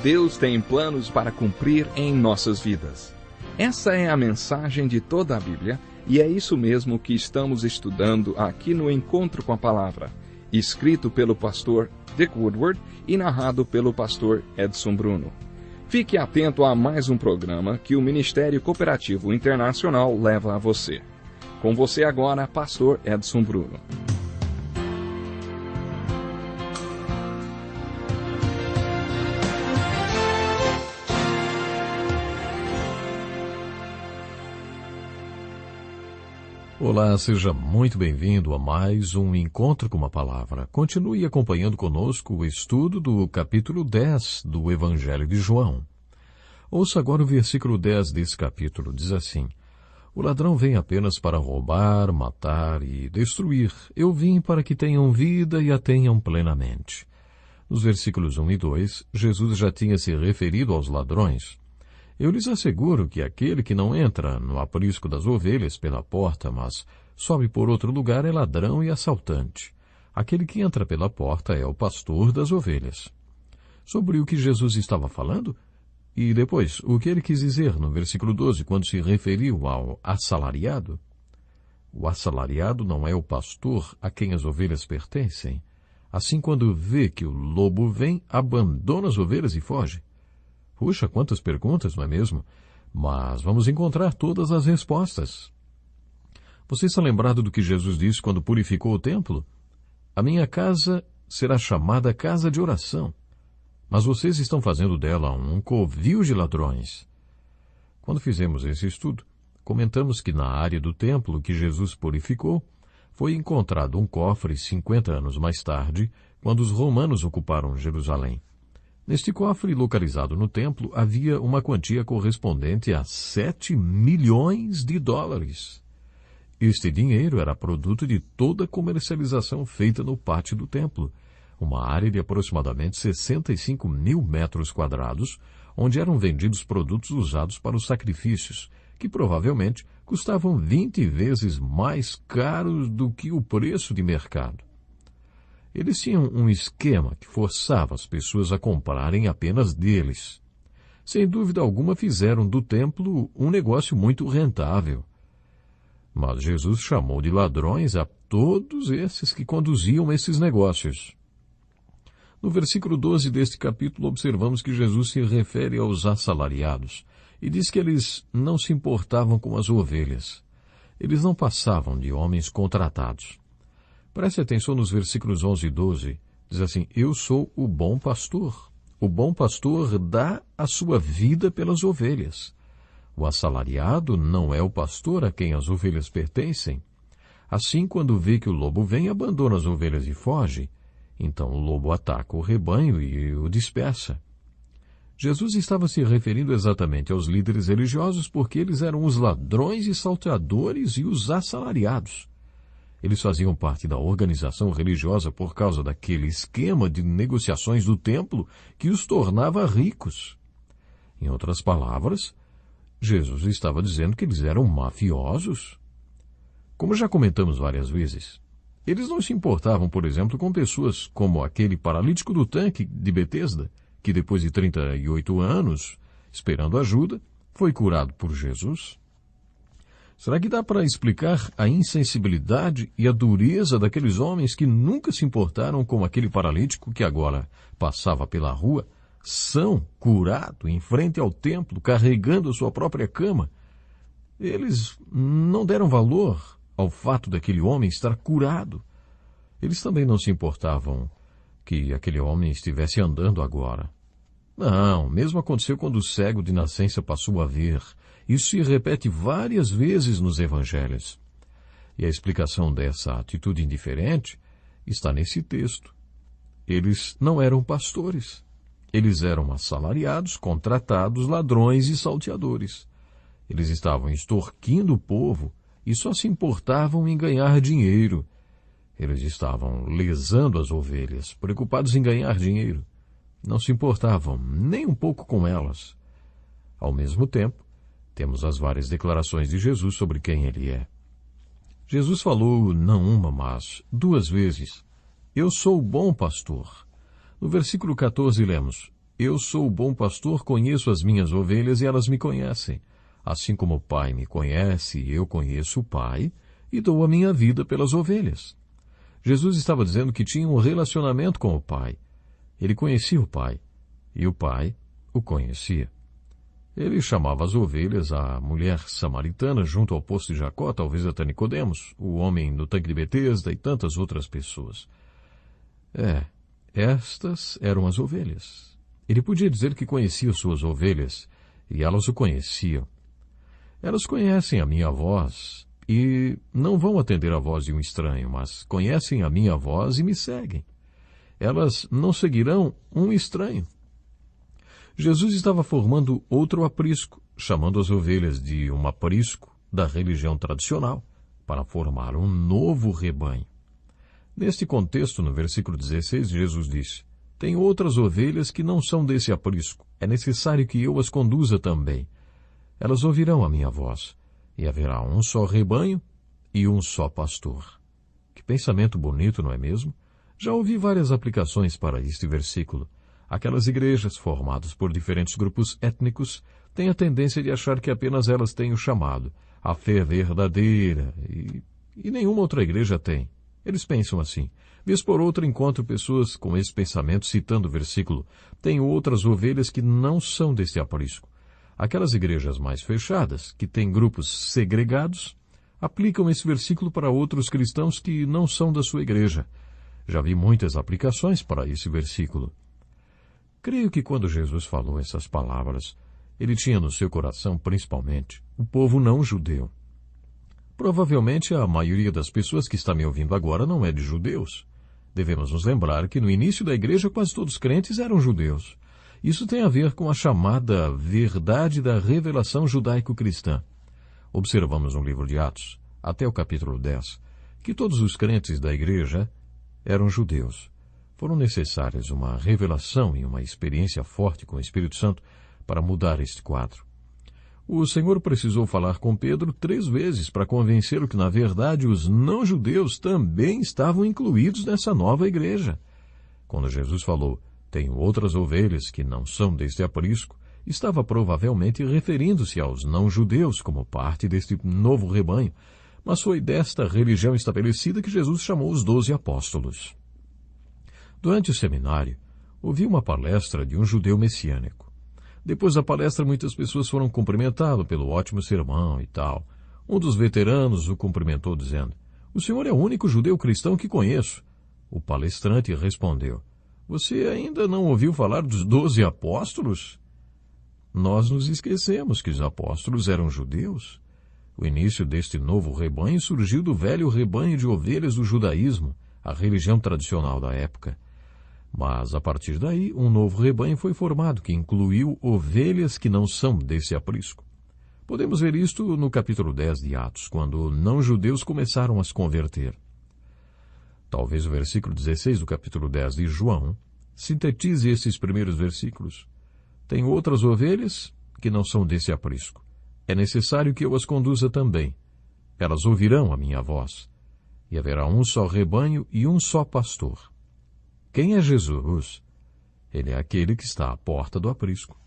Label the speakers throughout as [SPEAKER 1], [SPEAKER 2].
[SPEAKER 1] Deus tem planos para cumprir em nossas vidas. Essa é a mensagem de toda a Bíblia, e é isso mesmo que estamos estudando aqui no Encontro com a Palavra, escrito pelo pastor Dick Woodward e narrado pelo pastor Edson Bruno. Fique atento a mais um programa que o Ministério Cooperativo Internacional leva a você. Com você agora, pastor Edson Bruno.
[SPEAKER 2] Olá, seja muito bem-vindo a mais um Encontro com uma Palavra. Continue acompanhando conosco o estudo do capítulo 10 do Evangelho de João. Ouça agora o versículo 10 desse capítulo. Diz assim: O ladrão vem apenas para roubar, matar e destruir. Eu vim para que tenham vida e a tenham plenamente. Nos versículos 1 e 2, Jesus já tinha se referido aos ladrões. Eu lhes asseguro que aquele que não entra no aprisco das ovelhas pela porta, mas sobe por outro lugar, é ladrão e assaltante. Aquele que entra pela porta é o pastor das ovelhas. Sobre o que Jesus estava falando? E depois, o que ele quis dizer no versículo 12, quando se referiu ao assalariado? O assalariado não é o pastor a quem as ovelhas pertencem. Assim, quando vê que o lobo vem, abandona as ovelhas e foge. Puxa, quantas perguntas, não é mesmo? Mas vamos encontrar todas as respostas. Você está lembrado do que Jesus disse quando purificou o templo? A minha casa será chamada casa de oração, mas vocês estão fazendo dela um covil de ladrões. Quando fizemos esse estudo, comentamos que na área do templo que Jesus purificou, foi encontrado um cofre 50 anos mais tarde, quando os romanos ocuparam Jerusalém. Neste cofre, localizado no templo, havia uma quantia correspondente a 7 milhões de dólares. Este dinheiro era produto de toda a comercialização feita no pátio do templo, uma área de aproximadamente 65 mil metros quadrados, onde eram vendidos produtos usados para os sacrifícios, que provavelmente custavam 20 vezes mais caros do que o preço de mercado. Eles tinham um esquema que forçava as pessoas a comprarem apenas deles. Sem dúvida alguma, fizeram do templo um negócio muito rentável. Mas Jesus chamou de ladrões a todos esses que conduziam esses negócios. No versículo 12 deste capítulo, observamos que Jesus se refere aos assalariados e diz que eles não se importavam com as ovelhas. Eles não passavam de homens contratados. Preste atenção nos versículos 11 e 12. Diz assim: Eu sou o bom pastor. O bom pastor dá a sua vida pelas ovelhas. O assalariado não é o pastor a quem as ovelhas pertencem. Assim, quando vê que o lobo vem, abandona as ovelhas e foge. Então o lobo ataca o rebanho e o dispersa. Jesus estava se referindo exatamente aos líderes religiosos porque eles eram os ladrões e salteadores e os assalariados. Eles faziam parte da organização religiosa por causa daquele esquema de negociações do templo que os tornava ricos. Em outras palavras, Jesus estava dizendo que eles eram mafiosos. Como já comentamos várias vezes, eles não se importavam, por exemplo, com pessoas como aquele paralítico do tanque de Betesda, que depois de 38 anos, esperando ajuda, foi curado por Jesus. Será que dá para explicar a insensibilidade e a dureza daqueles homens que nunca se importaram com aquele paralítico que agora passava pela rua, são, curado, em frente ao templo, carregando a sua própria cama? Eles não deram valor ao fato daquele homem estar curado. Eles também não se importavam que aquele homem estivesse andando agora. Não, mesmo aconteceu quando o cego de nascença passou a ver. Isso se repete várias vezes nos evangelhos. E a explicação dessa atitude indiferente está nesse texto. Eles não eram pastores. Eles eram assalariados, contratados, ladrões e salteadores. Eles estavam extorquindo o povo e só se importavam em ganhar dinheiro. Eles estavam lesando as ovelhas, preocupados em ganhar dinheiro. Não se importavam nem um pouco com elas. Ao mesmo tempo, temos as várias declarações de Jesus sobre quem ele é. Jesus falou não uma, mas 2 vezes: Eu sou o bom pastor. No versículo 14 lemos: Eu sou o bom pastor, conheço as minhas ovelhas e elas me conhecem. Assim como o Pai me conhece, eu conheço o Pai e dou a minha vida pelas ovelhas. Jesus estava dizendo que tinha um relacionamento com o Pai. Ele conhecia o Pai e o Pai o conhecia. Ele chamava as ovelhas a mulher samaritana junto ao poço de Jacó, talvez até Nicodemos, o homem no tanque de Betesda e tantas outras pessoas. Estas eram as ovelhas. Ele podia dizer que conhecia suas ovelhas e elas o conheciam. Elas conhecem a minha voz e não vão atender a voz de um estranho, mas conhecem a minha voz e me seguem. Elas não seguirão um estranho. Jesus estava formando outro aprisco, chamando as ovelhas de um aprisco da religião tradicional, para formar um novo rebanho. Neste contexto, no versículo 16, Jesus disse: Tenho outras ovelhas que não são desse aprisco. É necessário que eu as conduza também. Elas ouvirão a minha voz, e haverá um só rebanho e um só pastor. Que pensamento bonito, não é mesmo? Já ouvi várias aplicações para este versículo. Aquelas igrejas, formadas por diferentes grupos étnicos, têm a tendência de achar que apenas elas têm o chamado, a fé verdadeira, e nenhuma outra igreja tem. Eles pensam assim. Vez por outra encontro pessoas com esse pensamento citando o versículo: Tenho outras ovelhas que não são deste aprisco. Aquelas igrejas mais fechadas, que têm grupos segregados, aplicam esse versículo para outros cristãos que não são da sua igreja. Já vi muitas aplicações para esse versículo. Creio que quando Jesus falou essas palavras, ele tinha no seu coração, principalmente, o povo não judeu. Provavelmente a maioria das pessoas que está me ouvindo agora não é de judeus. Devemos nos lembrar que no início da igreja quase todos os crentes eram judeus. Isso tem a ver com a chamada verdade da revelação judaico-cristã. Observamos no livro de Atos, até o capítulo 10, que todos os crentes da igreja eram judeus. Foram necessárias uma revelação e uma experiência forte com o Espírito Santo para mudar este quadro. O Senhor precisou falar com Pedro 3 vezes para convencê-lo que, na verdade, os não-judeus também estavam incluídos nessa nova igreja. Quando Jesus falou: Tenho outras ovelhas que não são deste aprisco, estava provavelmente referindo-se aos não-judeus como parte deste novo rebanho, mas foi desta religião estabelecida que Jesus chamou os 12 apóstolos. Durante o seminário, ouvi uma palestra de um judeu messiânico. Depois da palestra, muitas pessoas foram cumprimentá-lo pelo ótimo sermão e tal. Um dos veteranos o cumprimentou dizendo: O senhor é o único judeu cristão que conheço. O palestrante respondeu: Você ainda não ouviu falar dos 12 apóstolos? Nós nos esquecemos que os apóstolos eram judeus. O início deste novo rebanho surgiu do velho rebanho de ovelhas do judaísmo, a religião tradicional da época. Mas, a partir daí, um novo rebanho foi formado, que incluiu ovelhas que não são desse aprisco. Podemos ver isto no capítulo 10 de Atos, quando não-judeus começaram a se converter. Talvez o versículo 16 do capítulo 10 de João sintetize esses primeiros versículos. Tenho outras ovelhas que não são desse aprisco. É necessário que eu as conduza também. Elas ouvirão a minha voz. E haverá um só rebanho e um só pastor. Quem é Jesus? Ele é aquele que está à porta do aprisco.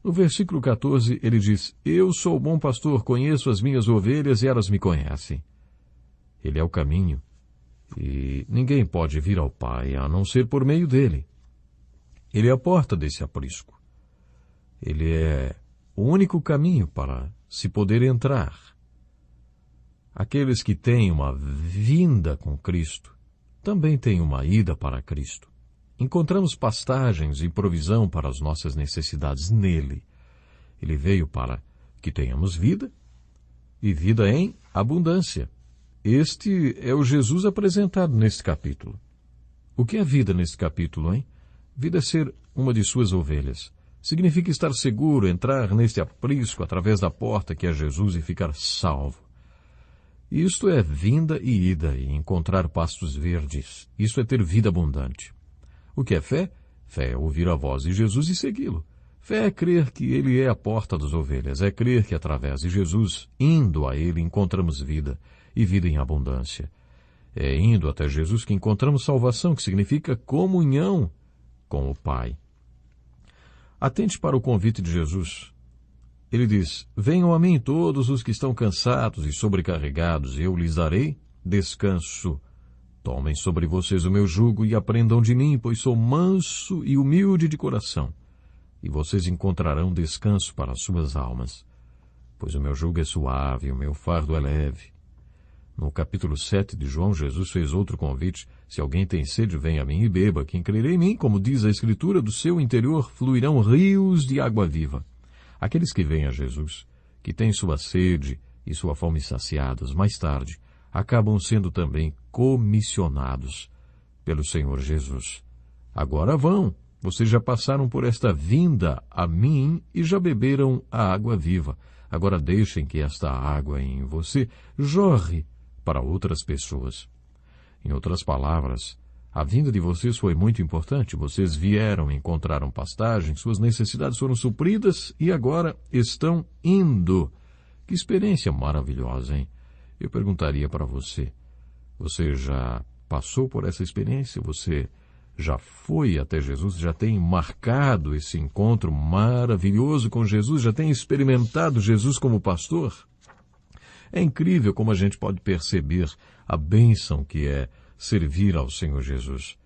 [SPEAKER 2] No versículo 14, ele diz: Eu sou o bom pastor, conheço as minhas ovelhas e elas me conhecem. Ele é o caminho, e ninguém pode vir ao Pai a não ser por meio dele. Ele é a porta desse aprisco. Ele é o único caminho para se poder entrar. Aqueles que têm uma vinda com Cristo também têm uma ida para Cristo. Encontramos pastagens e provisão para as nossas necessidades nele. Ele veio para que tenhamos vida, e vida em abundância. Este é o Jesus apresentado neste capítulo. O que é vida neste capítulo, hein? Vida é ser uma de suas ovelhas. Significa estar seguro, entrar neste aprisco através da porta que é Jesus e ficar salvo. Isto é vinda e ida e encontrar pastos verdes. Isso é ter vida abundante. O que é fé? Fé é ouvir a voz de Jesus e segui-lo. Fé é crer que ele é a porta das ovelhas. É crer que através de Jesus, indo a ele, encontramos vida e vida em abundância. É indo até Jesus que encontramos salvação, que significa comunhão com o Pai. Atente para o convite de Jesus. Ele diz: venham a mim todos os que estão cansados e sobrecarregados, e eu lhes darei descanso. Tomem sobre vocês o meu jugo e aprendam de mim, pois sou manso e humilde de coração, e vocês encontrarão descanso para as suas almas. Pois o meu jugo é suave e o meu fardo é leve. No capítulo 7 de João, Jesus fez outro convite: se alguém tem sede, venha a mim e beba. Quem crer em mim, como diz a Escritura, do seu interior fluirão rios de água viva. Aqueles que vêm a Jesus, que têm sua sede e sua fome saciados, mais tarde, acabam sendo também comissionados pelo Senhor Jesus. Agora vão, vocês já passaram por esta vinda a mim e já beberam a água viva. Agora deixem que esta água em você jorre para outras pessoas. Em outras palavras, a vinda de vocês foi muito importante. Vocês vieram, encontraram pastagem, suas necessidades foram supridas e agora estão indo. Que experiência maravilhosa, hein? Eu perguntaria para você: você já passou por essa experiência? Você já foi até Jesus? Já tem marcado esse encontro maravilhoso com Jesus? Já tem experimentado Jesus como pastor? É incrível como a gente pode perceber a bênção que é servir ao Senhor Jesus.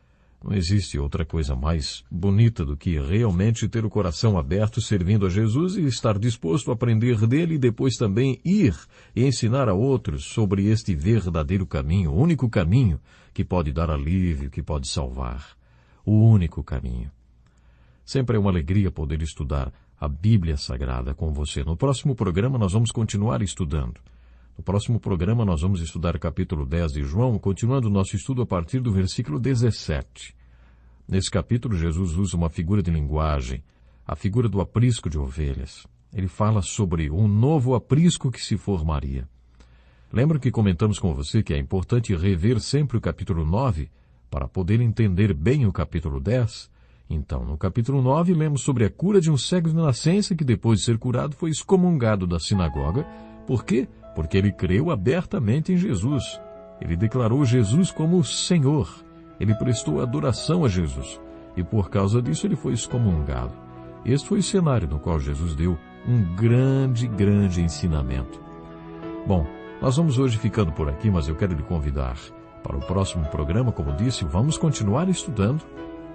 [SPEAKER 2] Não existe outra coisa mais bonita do que realmente ter o coração aberto servindo a Jesus e estar disposto a aprender dele e depois também ir e ensinar a outros sobre este verdadeiro caminho, o único caminho que pode dar alívio, que pode salvar. O único caminho. Sempre é uma alegria poder estudar a Bíblia Sagrada com você. No próximo programa nós vamos continuar estudando. No próximo programa nós vamos estudar o capítulo 10 de João, continuando o nosso estudo a partir do versículo 17. Nesse capítulo, Jesus usa uma figura de linguagem, a figura do aprisco de ovelhas. Ele fala sobre um novo aprisco que se formaria. Lembra que comentamos com você que é importante rever sempre o capítulo 9 para poder entender bem o capítulo 10? Então, no capítulo 9, lemos sobre a cura de um cego de nascença que, depois de ser curado, foi excomungado da sinagoga. Por quê? Porque ele creu abertamente em Jesus. Ele declarou Jesus como Senhor. Ele prestou adoração a Jesus. E por causa disso ele foi excomungado. Este foi o cenário no qual Jesus deu um grande ensinamento. Bom, nós vamos hoje ficando por aqui, mas eu quero lhe convidar para o próximo programa. Como disse, vamos continuar estudando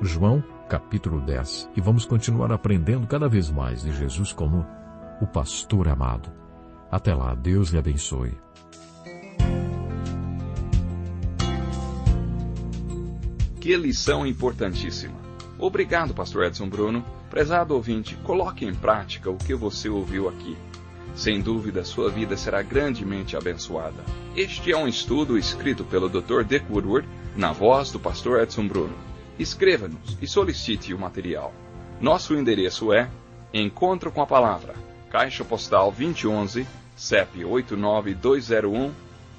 [SPEAKER 2] João capítulo 10. E vamos continuar aprendendo cada vez mais de Jesus como o pastor amado. Até lá, Deus lhe abençoe.
[SPEAKER 1] Que lição importantíssima. Obrigado, pastor Edson Bruno. Prezado ouvinte, coloque em prática o que você ouviu aqui. Sem dúvida, sua vida será grandemente abençoada. Este é um estudo escrito pelo Dr. Dick Woodward, na voz do pastor Edson Bruno. Escreva-nos e solicite o material. Nosso endereço é Encontro com a Palavra, Caixa Postal 2011, CEP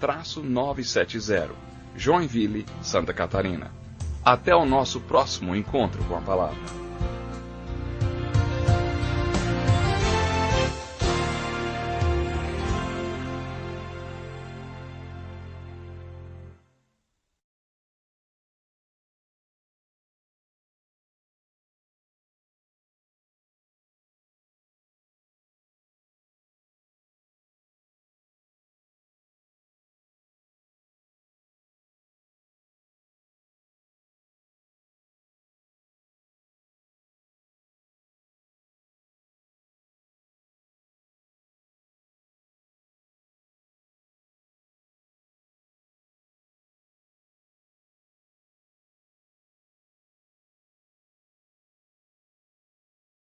[SPEAKER 1] 89201-970, Joinville, Santa Catarina. Até o nosso próximo encontro com a Palavra.